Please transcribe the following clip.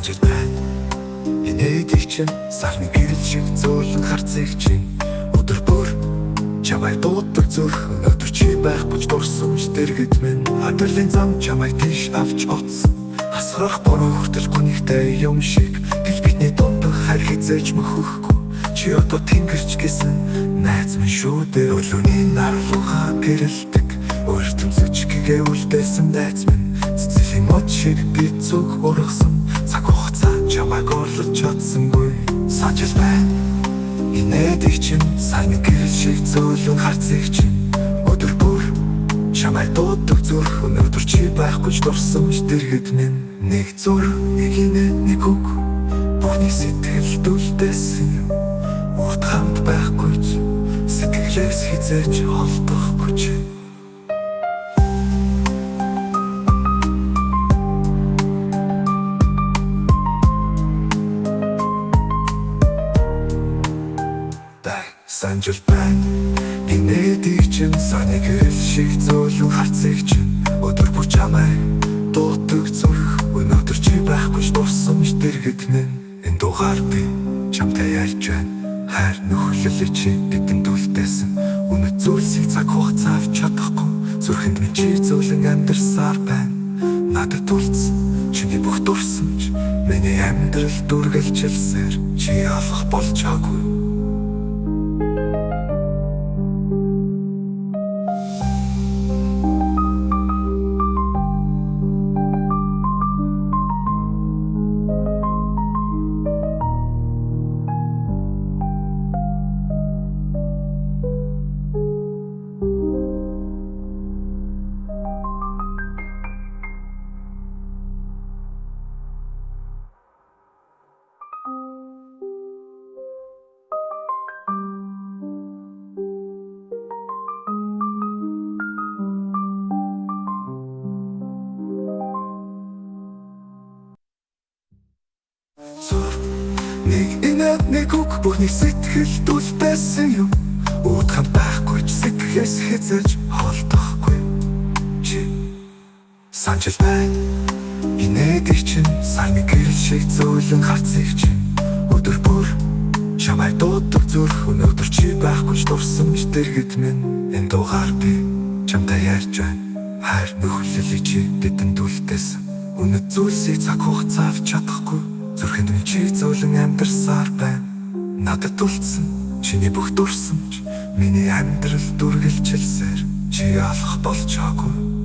санаж байна. Инээдэг чинь сарны гэрэл шиг зөөлөн харцыг чинь өдөр бүр чамайг дууддаг зүрх өнөөдөр чи байхгүй ч дурсан ч дэргэд минь хадгалын зам чамайг тийш авч оцсон асрах бороо хүртэл гонигтай юм шиг гэл бидний дундах хайр хизээж мөхөхгүй чи одоо тэнгэрч гэсэн найз минь шүү дээ өлөөний наруугаа гэрэлдэг өөртөө зүчгээ үлдээсэн найз минь цэцэлийн мод шиг би зүг ургасан цаг хугацаа чамайг орлож чадсангүй санаж байна. Инээдэг чинь сайн гэрэл шиг зөөлөн харцыг чинь өдөр бүр чамайг дууддаг зүрх өнөөдөр чи байхгүй ч дурсан ч дэргэд минь нэг зүр нэг инээ нэг үг бүхний сэтгэл дүлдээсэн юм урт хамт байхгүй ч сэтгэлээс хизээж холдохгүй ч санаж байна. Инээдэг чинь саний гэрэл шиг зөөлөн харцыг чинь өдөр бүр чамайг дууддаг зүрх өнөөдөр чи байхгүй ч дурсан ч дэргэд минь энэ дугаар би чамтай ярьж байна. Хайр нөхөрлөлөө чи бидэнд үлдээсэн үнэт зүйлсийг цаг хугацаа авч чадахгүй зүрхэнд минь чи зөөлөн амьдарсаар байна. Надад үлдсэн чиний бүх дурсамж миний амьдрал дүргэлжилсээр чи алах болж чаагүй. Нэг инээд нэг үг бүхний сэтгэл дүлдээсэн юм уутхан байхгүй ч сэтгэлээс хязгаарч холдохгүй чи санаж байна. Инээдэг чинь сайн гэрэл шиг зөөлөн харцыг чинь өдөр бүр чамайг дууддаг зүрх өнөөдөр чи байхгүй ч дурсан ч дэргэд минь энэ дугаар би чамтай ярьж байна. Хайр нөхөрлөлөө чи бидэнд үлдээсэн үнэт зүйлсийг цаг хугацаа авч чадахгүй зүрхэнд минь чи зөөлөн амьдарсаар байна. Надад үлдсэн чиний бүх дурсамж миний амьдрал дүргэлжилсээр чи алах болж чаагүй.